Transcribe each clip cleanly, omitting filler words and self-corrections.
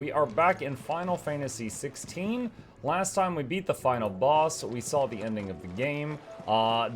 We are back in Final Fantasy XVI. Last time we beat the final boss, we saw the ending of the game.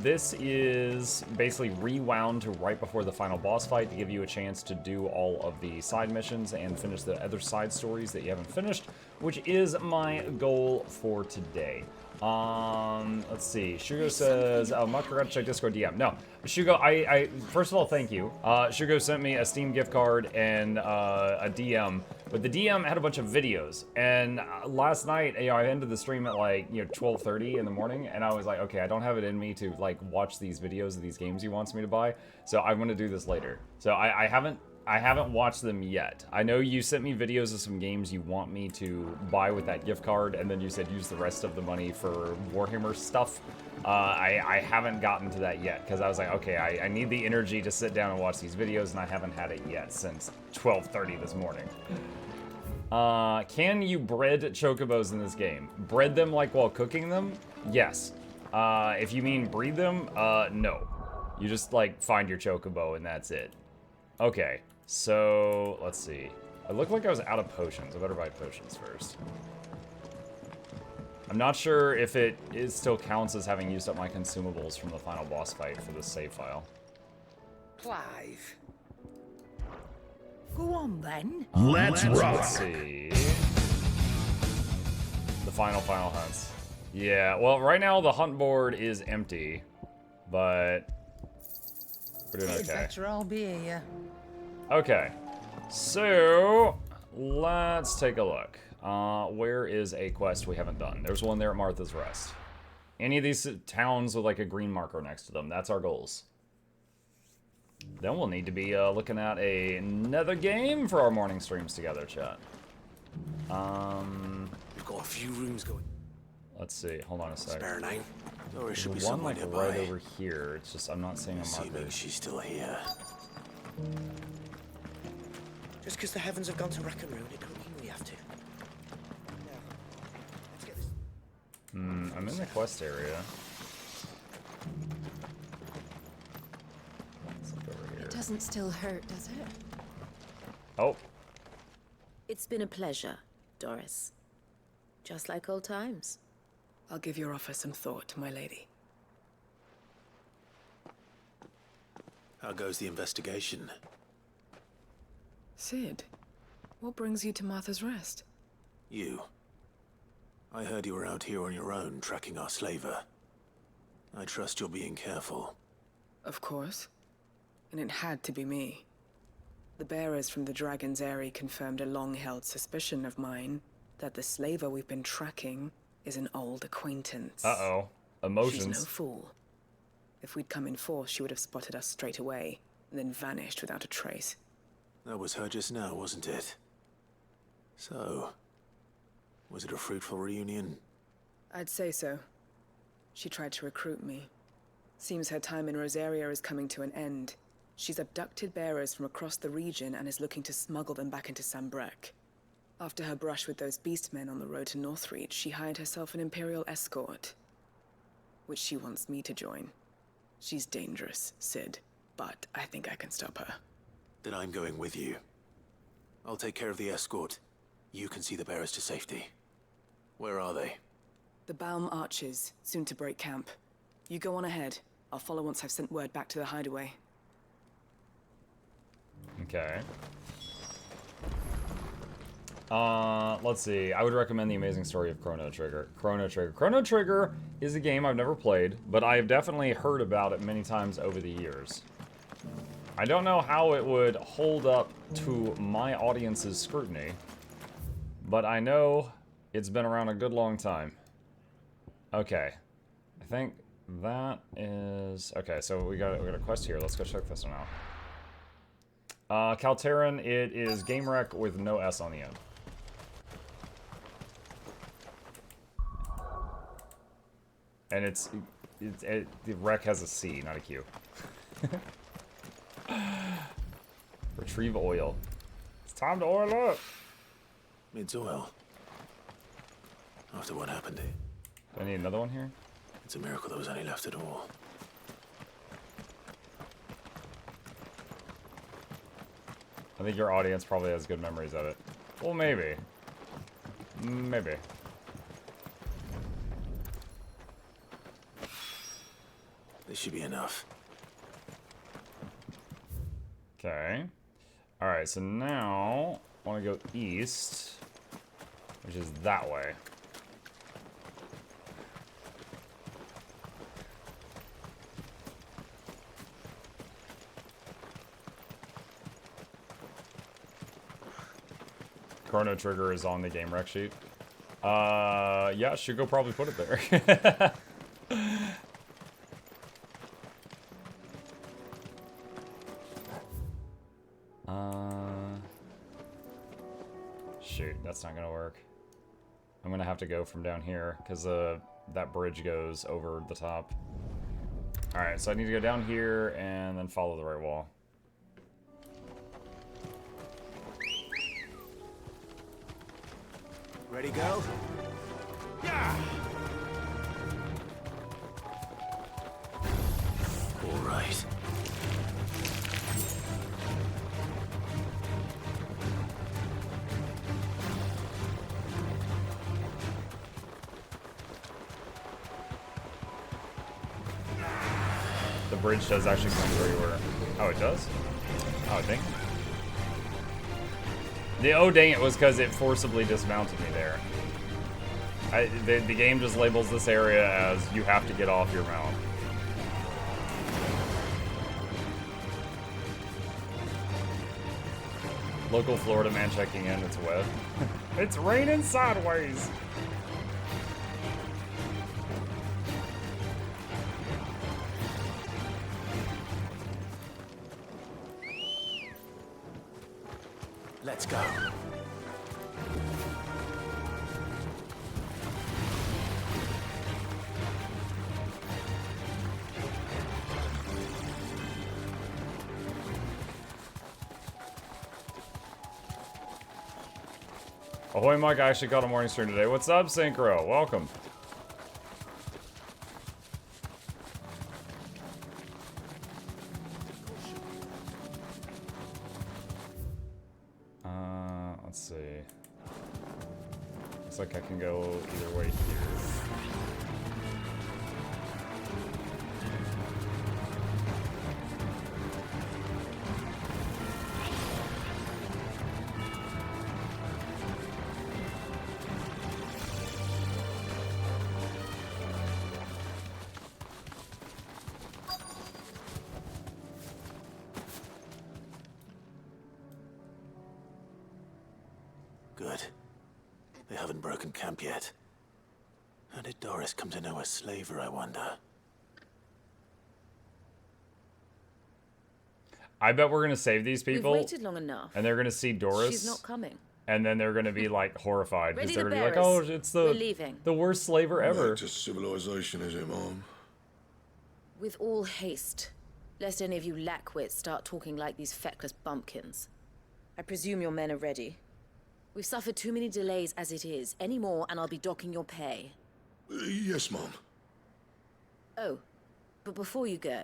This is basically rewound to right before the final boss fight to give you a chance to do all of the side missions and finish the other side stories that you haven't finished, which is my goal for today. Let's see. Shugo says, Muck, forgot to check Discord DM. No, Shugo, I first of all, thank you. Shugo sent me a Steam gift card and a DM, but the DM had a bunch of videos. And last night, I ended the stream at like 12:30 in the morning, and I was like, okay, I don't have it in me to like watch these videos of these games he wants me to buy, so I'm gonna do this later. So I haven't watched them yet. I know you sent me videos of some games you want me to buy with that gift card, and then you said use the rest of the money for Warhammer stuff. I haven't gotten to that yet, because I was like, okay, I need the energy to sit down and watch these videos, and I haven't had it yet since 12:30 this morning. Can you bread chocobos in this game? Bread them like while cooking them? Yes. If you mean breed them, no. You just like find your chocobo and that's it. Okay. So, let's see. It looked like I was out of potions. I better buy potions first. I'm not sure if it still counts as having used up my consumables from the final boss fight for this save file. Clive. Go on, then. Let's rock. Let's see. The final hunts. Yeah, well, right now the hunt board is empty, but we're doing okay. Better I'll be here. Okay, so let's take a look. Where is a quest we haven't done? There's one there at Martha's Rest. Any of these towns with like a green marker next to them, that's our goals. Then we'll need to be looking at another game for our morning streams together, chat. We've got a few rooms going. Let's see, hold on a sec. Spare name. Or it should be There's one someone like nearby. right over here. It's just I'm not seeing a marker. Assuming she's still here. Just because the heavens have gone to rack and ruin, it doesn't mean we have to. Now, let's get this. I'm in the quest area. Let's look over here. It doesn't still hurt, does it? Oh, It's been a pleasure, Doris. Just like old times. I'll give your offer some thought, my lady. How goes the investigation? Sid, what brings you to Martha's Rest? You. I heard you were out here on your own, tracking our slaver. I trust you're being careful. Of course. And it had to be me. The bearers from the Dragon's Eyrie confirmed a long-held suspicion of mine that the slaver we've been tracking is an old acquaintance. uh-oh. She's Emotions. no fool. If we'd come in force, she would have spotted us straight away, and then vanished without a trace. That was her just now, wasn't it? So, was it a fruitful reunion? I'd say so. She tried to recruit me. Seems her time in Rosaria is coming to an end. She's abducted bearers from across the region and is looking to smuggle them back into Sambrek. After her brush with those beastmen on the road to Northreach, she hired herself an Imperial escort, which she wants me to join. She's dangerous, Sid, but I think I can stop her. Then I'm going with you. I'll take care of the escort. You can see the bearers to safety. Where are they? The Baum Archers, soon to break camp. You go on ahead. I'll follow once I've sent word back to the hideaway. Okay. Let's see. I would recommend The Amazing Story of Chrono Trigger. Chrono Trigger is a game I've never played, but I've definitely heard about it many times over the years. I don't know how it would hold up to my audience's scrutiny, but I know it's been around a good long time. Okay. I think that is... Okay, so we got a quest here. Let's go check this one out. Kalteran, it is Game Wreck with no S on the end. And the wreck has a C, not a Q. Retrieve oil. It's time to oil up. It's oil. After what happened, Do I need another one here? it's a miracle there was any left at all. I think your audience probably has good memories of it. Well, maybe. Maybe. This should be enough. Okay. Alright, so now I want to go east, which is that way. Chrono Trigger is on the game rec sheet. Yeah, should go probably put it there. Shoot, that's not gonna work. I'm gonna have to go from down here, because that bridge goes over the top. Alright, so I need to go down here and then follow the right wall. Ready, go? Yeah! All right. The bridge does actually come where you were. Oh, it does? Oh, dang. The oh dang it was because it forcibly dismounted me there. The game just labels this area as you have to get off your mount. Local Florida man checking in, it's wet. It's raining sideways! Let's go. Ahoy, Mike. I actually caught a morning stream today. What's up, Synchro? Welcome. Let's see. Looks like I can go either way here. Good. They haven't broken camp yet. How did Doris come to know a slaver, I wonder? I bet we're gonna save these people. We've waited long enough. And they're gonna see Doris. She's not coming. And then they're gonna be like horrified because Ready they're the gonna be like, "Oh, bearers. it's We're leaving. the worst slaver ever." Back to civilization, is it, Mom? With all haste, lest any of you lackwits start talking like these feckless bumpkins. I presume your men are ready. We've suffered too many delays as it is. Any more, and I'll be docking your pay. Yes, Mom. Oh, but before you go,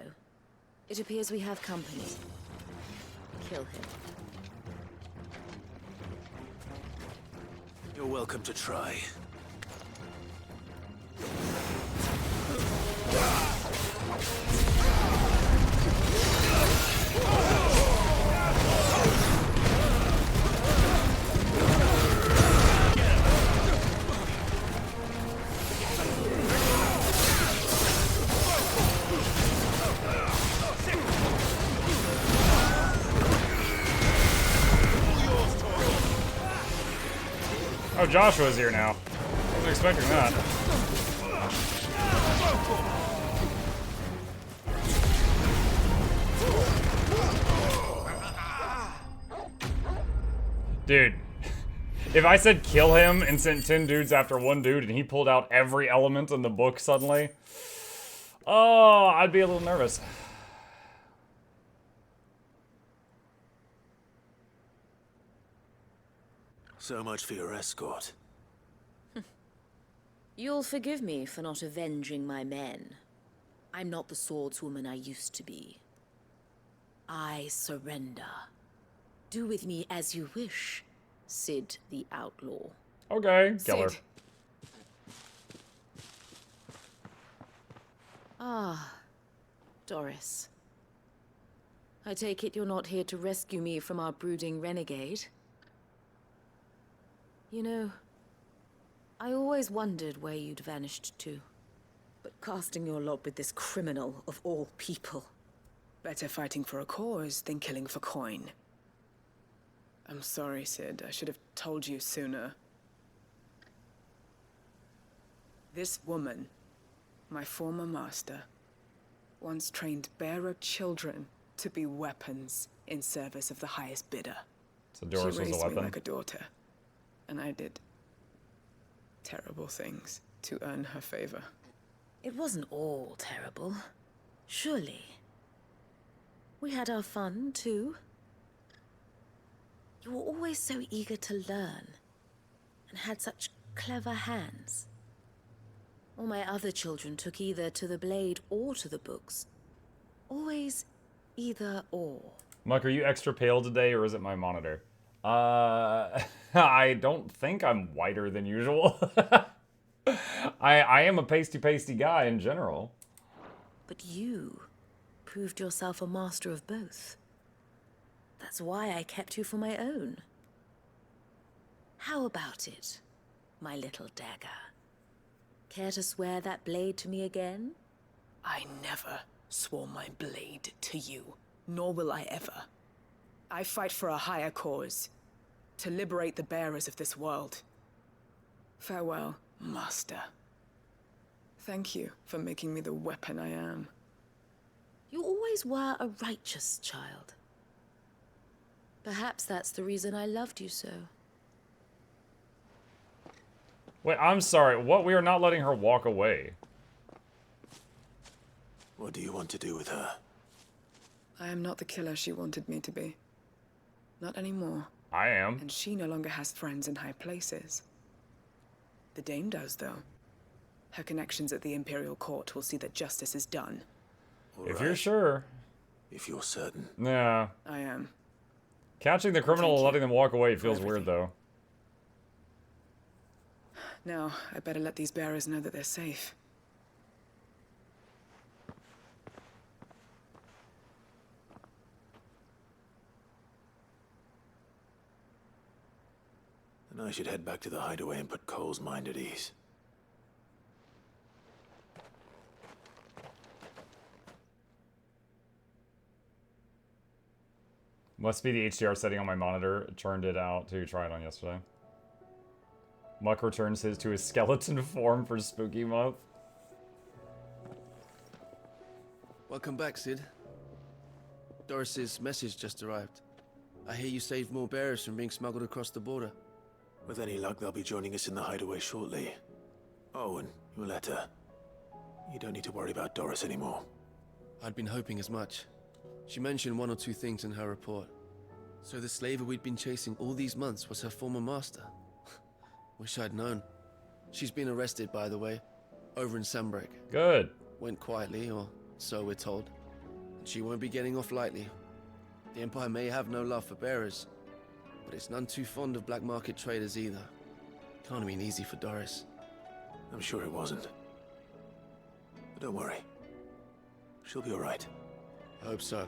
it appears we have company. Kill him. You're welcome to try. Oh, Joshua's here now. I wasn't expecting that. Dude, if I said kill him and sent 10 dudes after one dude and he pulled out every element in the book suddenly, oh, I'd be a little nervous. So much for your escort. You'll forgive me for not avenging my men. I'm not the swordswoman I used to be. I surrender. Do with me as you wish, Sid the Outlaw. Okay, kill her. Sid. Ah, Doris. I take it you're not here to rescue me from our brooding renegade? You know, I always wondered where you'd vanished to. But casting your lot with this criminal of all people. Better fighting for a cause than killing for coin. I'm sorry, Sid. I should have told you sooner. This woman, my former master, once trained bearer children to be weapons in service of the highest bidder. So Doris She was raised a me weapon. like a daughter, and I did terrible things to earn her favor. It wasn't all terrible. Surely. We had our fun, too. You were always so eager to learn, and had such clever hands. All my other children took either to the blade or to the books. Always either or. Muck, are you extra pale today, or is it my monitor? I don't think I'm whiter than usual. I am a pasty guy in general. But you proved yourself a master of both. That's why I kept you for my own. How about it, my little dagger? Care to swear that blade to me again? I never swore my blade to you, nor will I ever. I fight for a higher cause, to liberate the bearers of this world. Farewell, Master. Thank you for making me the weapon I am. You always were a righteous child. Perhaps that's the reason I loved you so. Wait, I'm sorry. What? We are not letting her walk away. What do you want to do with her? I am not the killer she wanted me to be. Not anymore. I am. And she no longer has friends in high places. The Dame does, though. Her connections at the Imperial Court will see that justice is done. If you're sure. If you're certain. Yeah. I am. Catching the criminal and letting them walk away feels weird, though. Now, I better let these bearers know that they're safe. Then I should head back to the hideaway and put Cole's mind at ease. Must be the HDR setting on my monitor. Turned it out to try it on yesterday. Muck returns to his skeleton form for Spooky Month. Welcome back, Sid. Doris's message just arrived. I hear you saved more bearers from being smuggled across the border. With any luck, they'll be joining us in the hideaway shortly. Oh, and your letter. You don't need to worry about Doris anymore. I'd been hoping as much. She mentioned one or two things in her report. So the slaver we'd been chasing all these months was her former master. Wish I'd known. She's been arrested, by the way, over in Sunbreak. Good. Went quietly, or so we're told. And she won't be getting off lightly. The Empire may have no love for bearers, but it's none too fond of black market traders either. Can't have been easy for Doris. I'm sure it wasn't. But don't worry. She'll be all right. I hope so.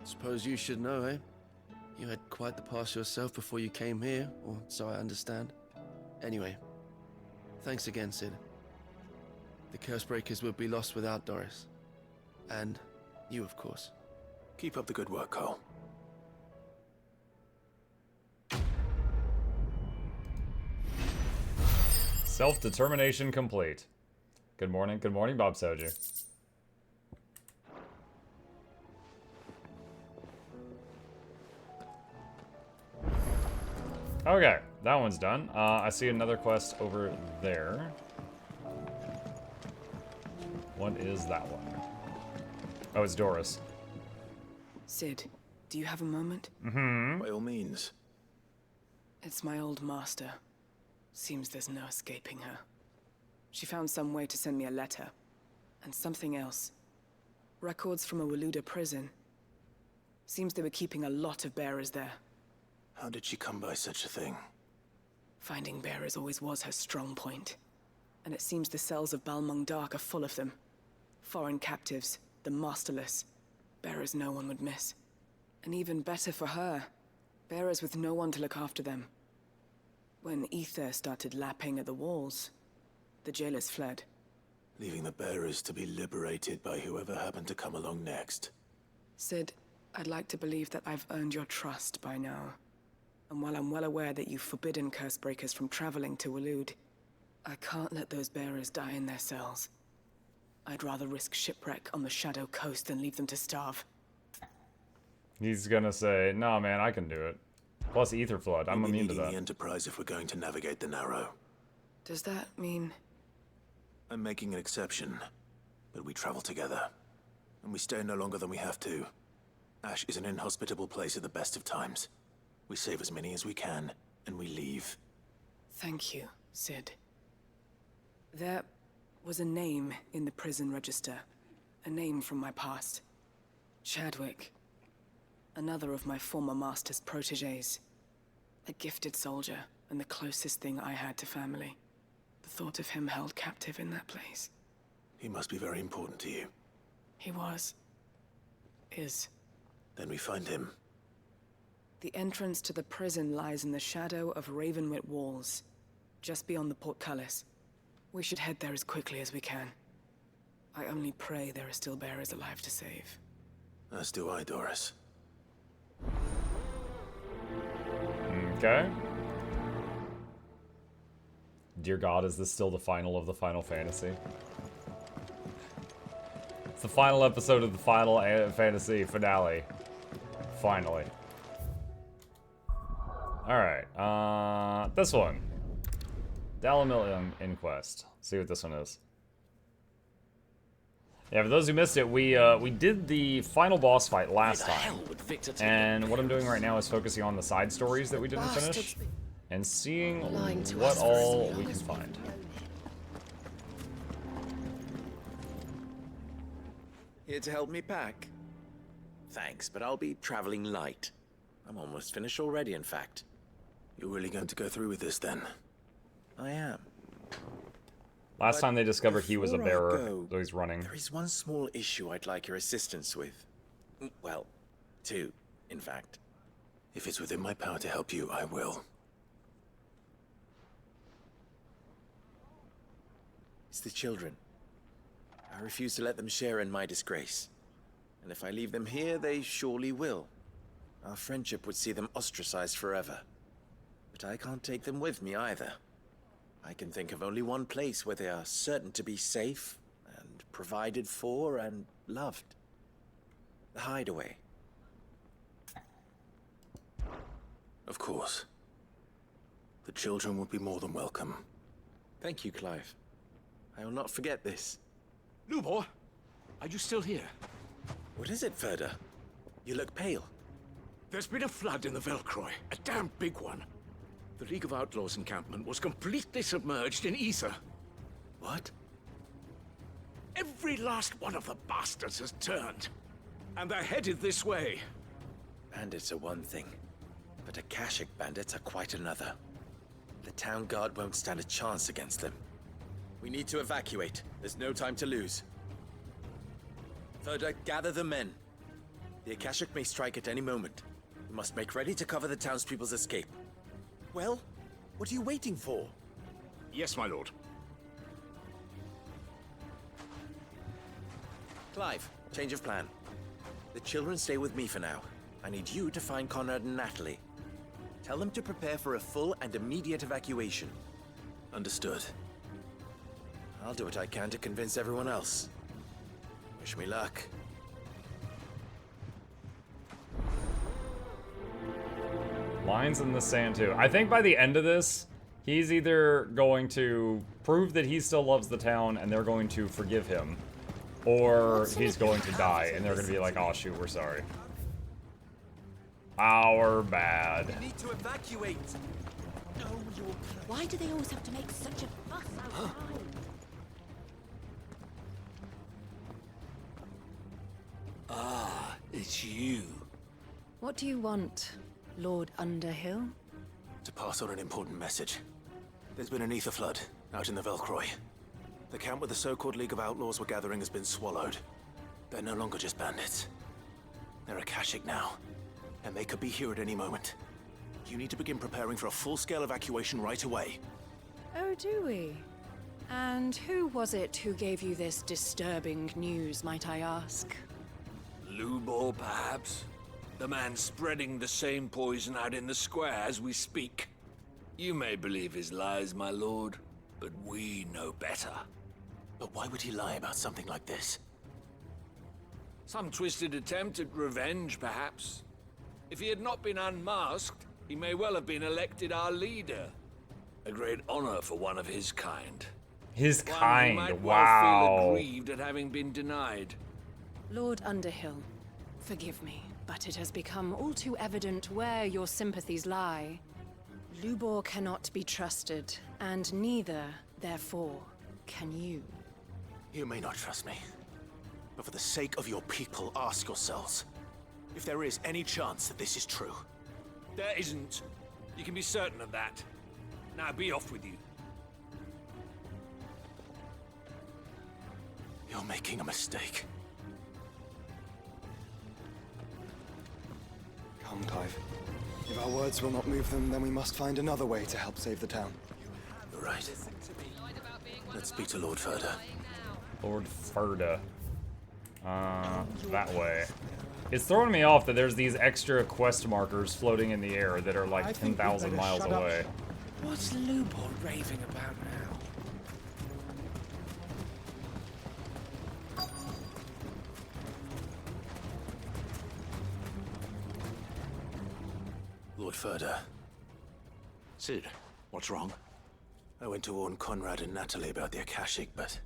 Suppose you should know, eh? You had quite the past yourself before you came here, or so I understand. Anyway, thanks again, Sid. The Cursebreakers would be lost without Doris. And you, of course. Keep up the good work, Cole. Self-determination complete. Good morning, Bob Soju. Okay, that one's done. I see another quest over there. What is that one? Oh, it's Doris. Sid, do you have a moment? By all means. It's my old master. Seems there's no escaping her. She found some way to send me a letter. And something else. Records from a Waluda prison. Seems they were keeping a lot of bearers there. How did she come by such a thing? Finding bearers always was her strong point. And it seems the cells of Balmung Dark are full of them. Foreign captives, the masterless. Bearers no one would miss. And even better for her, bearers with no one to look after them. When ether started lapping at the walls, the jailers fled. Leaving the bearers to be liberated by whoever happened to come along next. Sid, I'd like to believe that I've earned your trust by now. And while I'm well aware that you've forbidden Cursebreakers from traveling to Waloed, I can't let those bearers die in their cells. I'd rather risk shipwreck on the Shadow Coast than leave them to starve. He's gonna say, "Nah, man, I can do it." Plus Ether Flood, I'm We'll be immune to needing that. the Enterprise if we're going to navigate the Narrow. Does that mean... I'm making an exception, but we travel together. And we stay no longer than we have to. Ash is an inhospitable place at the best of times. We save as many as we can, and we leave. Thank you, Sid. There was a name in the prison register. A name from my past. Chadwick. Another of my former master's protégés. A gifted soldier, and the closest thing I had to family. The thought of him held captive in that place. He must be very important to you. He was. Is. Then we find him. The entrance to the prison lies in the shadow of Ravenwit Walls, just beyond the portcullis. We should head there as quickly as we can. I only pray there are still bearers alive to save. As do I, Doris. Okay. Dear God, is this still the final of the Final Fantasy? It's the final episode of the Final Fantasy finale. Finally. Alright, this one. Dalamil Inquest. See what this one is. Yeah, for those who missed it, we did the final boss fight last time. And what I'm doing right now is focusing on the side stories that we didn't finish. And seeing what all we can find. Here to help me pack? Thanks, but I'll be traveling light. I'm almost finished already, in fact. You're really going to go through with this, then? I am. Last time they discovered he was a before I bearer, go, so he's running. There is one small issue I'd like your assistance with. Well, two, in fact. If it's within my power to help you, I will. It's the children. I refuse to let them share in my disgrace. And if I leave them here, they surely will. Our friendship would see them ostracized forever. But I can't take them with me either. I can think of only one place where they are certain to be safe, and provided for, and loved. The Hideaway. Of course. The children would be more than welcome. Thank you, Clive. I will not forget this. Lubor, are you still here? What is it, Ferda? You look pale. There's been a flood in the Velcroy, a damn big one. The League of Outlaws encampment was completely submerged in ether. What? Every last one of the bastards has turned. And they're headed this way. Bandits are one thing, but Akashic bandits are quite another. The town guard won't stand a chance against them. We need to evacuate. There's no time to lose. Ferda, gather the men. The Akashic may strike at any moment. We must make ready to cover the townspeople's escape. Well, what are you waiting for? Yes, my lord. Clive, change of plan. The children stay with me for now. I need you to find Conrad and Natalie. Tell them to prepare for a full and immediate evacuation. Understood. I'll do what I can to convince everyone else. Wish me luck. Lines in the sand too. I think by the end of this, he's either going to prove that he still loves the town and they're going to forgive him, or he's going to die and they're going to be like, oh shoot, we're sorry. Our bad. We need to evacuate. Why do they always have to make such a fuss outside? Ah, it's you. What do you want, Lord Underhill? To pass on an important message. There's been an ether flood out in the Velcroy. The camp where the so-called League of Outlaws were gathering has been swallowed. They're no longer just bandits. They're Akashic now, and they could be here at any moment. You need to begin preparing for a full-scale evacuation right away. Oh, do we? And who was it who gave you this disturbing news, might I ask? Lubor, perhaps? The man spreading the same poison out in the square as we speak. You may believe his lies, my lord, but we know better. But why would he lie about something like this? Some twisted attempt at revenge, perhaps. If he had not been unmasked, he may well have been elected our leader. A great honor for one of his kind. His One who kind, might wow. well feel aggrieved at having been denied. Lord Underhill, forgive me, but it has become all too evident where your sympathies lie. Lubor cannot be trusted, and neither, therefore, can you. You may not trust me, but for the sake of your people, ask yourselves if there is any chance that this is true. There isn't. You can be certain of that. Now be off with you. You're making a mistake. Come, Clive. If our words will not move them, then we must find another way to help save the town. You're right. Let's speak to Lord Ferda. Lord Ferda. That way. It's throwing me off that there's these extra quest markers floating in the air that are like 10,000 miles away. What's Lubor raving about now? Lord Ferda. Sid, what's wrong? I went to warn Conrad and Natalie about the Akashic, but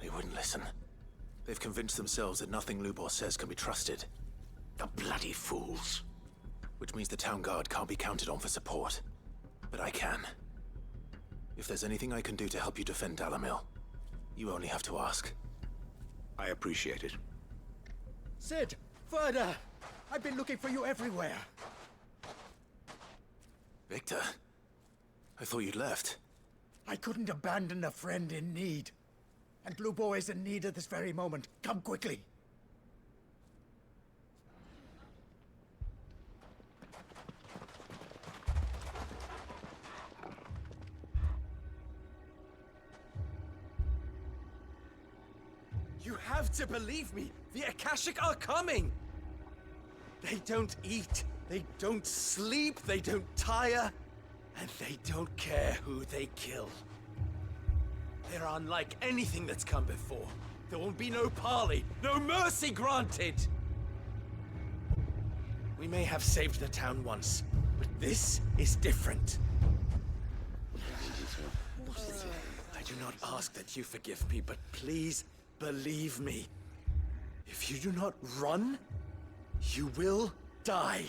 they wouldn't listen. They've convinced themselves that nothing Lubor says can be trusted. The bloody fools. Which means the town guard can't be counted on for support. But I can. If there's anything I can do to help you defend Dalamil, you only have to ask. I appreciate it. Sid! Ferda! I've been looking for you everywhere. Victor? I thought you'd left. I couldn't abandon a friend in need. And Lubor is in need at this very moment. Come quickly. You have to believe me. The Akashic are coming. They don't eat, they don't sleep, they don't tire, and they don't care who they kill. They're unlike anything that's come before. There will be no parley, no mercy granted. We may have saved the town once, but this is different. I do not ask that you forgive me, but please believe me. If you do not run, you will die.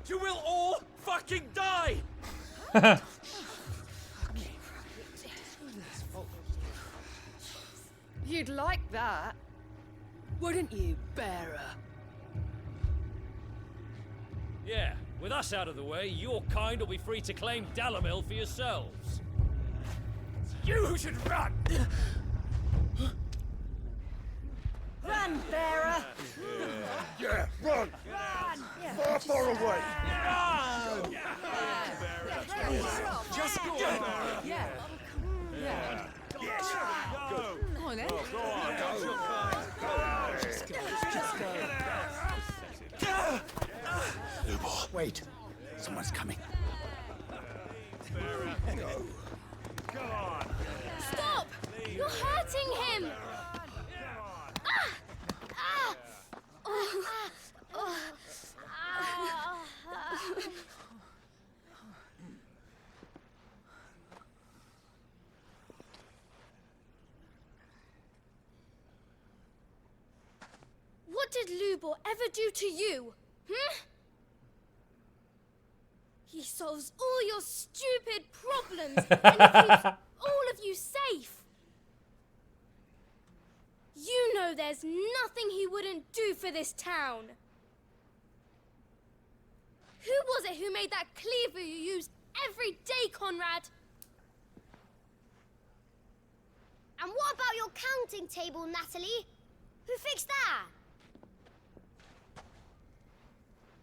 You will all fucking die! You'd like that, wouldn't you, bearer? Yeah, with us out of the way, your kind will be free to claim Dalamil for yourselves. You should run! Run, bearer! Yeah, run! Far, far away! Just go! Yeah. Yeah. Yes! Go! Come on, then. Go on! Just go. Lubor. Wait. Someone's coming. Stop! You're hurting him! What did Lubor ever do to you? He solves all your stupid problems and he keeps all of you safe. You know there's nothing he wouldn't do for this town. Who was it who made made that cleaver you use every day, Conrad. And what about your counting table, Natalie? Who fixed that?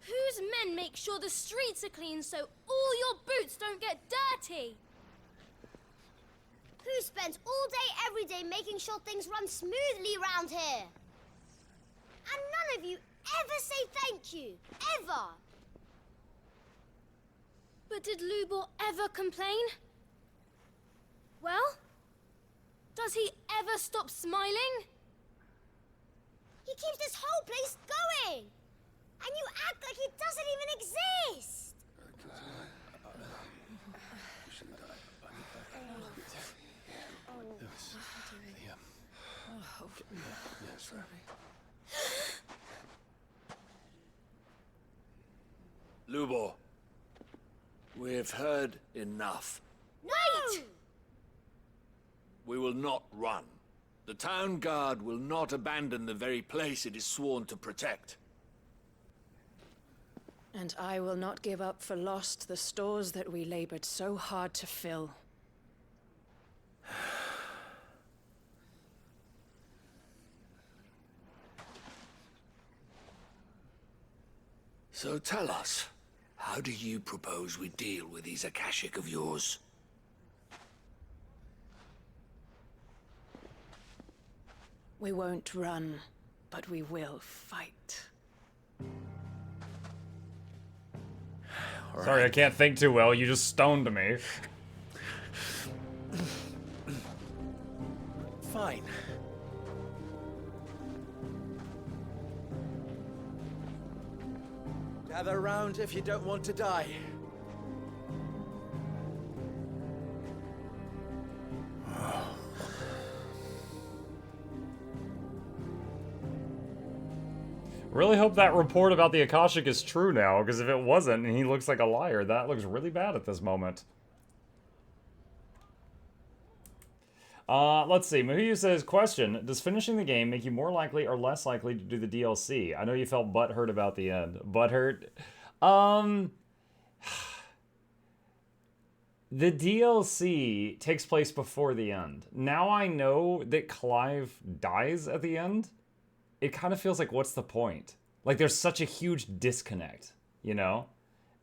Whose men make sure the streets are clean so all your boots don't get dirty? Who spends all day every day making sure things run smoothly round here? And none of you ever say thank you, ever. But did Lubor ever complain? Well, does he ever stop smiling? He keeps this whole place going! And you act like he doesn't even exist! Lubor, we've heard enough. Wait! We will not run. The town guard will not abandon the very place it is sworn to protect. And I will not give up for lost the stores that we labored so hard to fill. So tell us, how do you propose we deal with these Akashic of yours? We won't run, but we will fight. Sorry, I can't think too well. You just stoned me. Fine. Gather round if you don't want to die. Really hope that report about the Akashic is true now, because if it wasn't and he looks like a liar, that looks really bad at this moment. Let's see. Mahuyu says, question, does finishing the game make you more likely or less likely to do the DLC? I know you felt butthurt about the end. Butthurt? The DLC takes place before the end. Now I know that Clive dies at the end. It kind of feels like, what's the point? Like, there's such a huge disconnect, you know?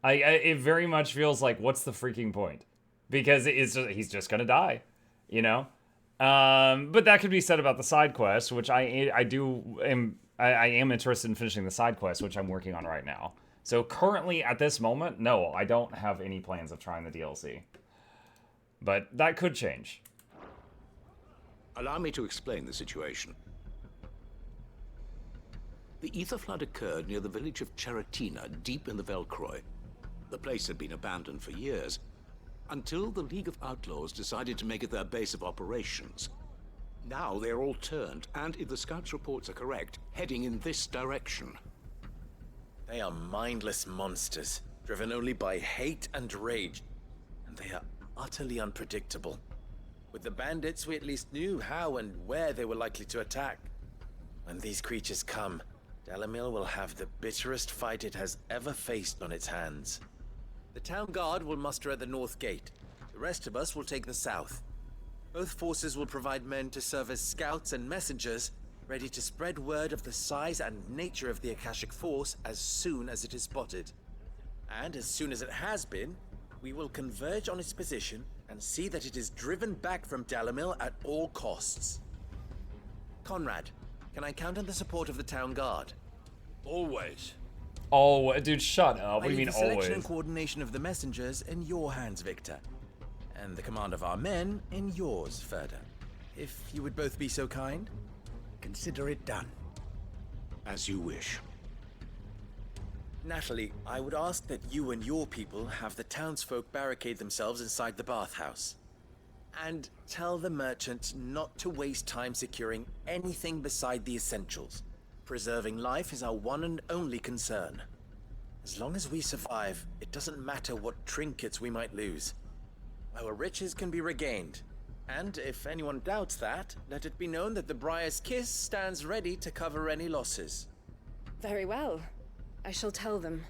It very much feels like, what's the freaking point? Because he's just gonna die, you know? But that could be said about the side quest, which I am interested in finishing the side quest, which I'm working on right now. So currently, at this moment, no, I don't have any plans of trying the DLC. But that could change. Allow me to explain the situation. The ether flood occurred near the village of Cheratina, deep in the Velcroy. The place had been abandoned for years, until the League of Outlaws decided to make it their base of operations. Now they're all turned, and if the scouts' reports are correct, heading in this direction. They are mindless monsters, driven only by hate and rage, and they are utterly unpredictable. With the bandits, we at least knew how and where they were likely to attack. When these creatures come, Dalamil will have the bitterest fight it has ever faced on its hands. The town guard will muster at the north gate. The rest of us will take the south. Both forces will provide men to serve as scouts and messengers, ready to spread word of the size and nature of the Akashic force as soon as it is spotted. And as soon as it has been, we will converge on its position and see that it is driven back from Dalamil at all costs. Conrad, can I count on the support of the town guard? Always. Oh, dude, shut up. What do you mean the selection always? and coordination of the messengers in your hands, Victor. And the command of our men in yours, Ferda. If you would both be so kind. Consider it done. As you wish. Natalie, I would ask that you and your people have the townsfolk barricade themselves inside the bathhouse. And tell the merchant not to waste time securing anything beside the essentials. Preserving life is our one and only concern. As long as we survive, it doesn't matter what trinkets we might lose. Our riches can be regained. And if anyone doubts that, let it be known that the Briar's Kiss stands ready to cover any losses. Very well. I shall tell them.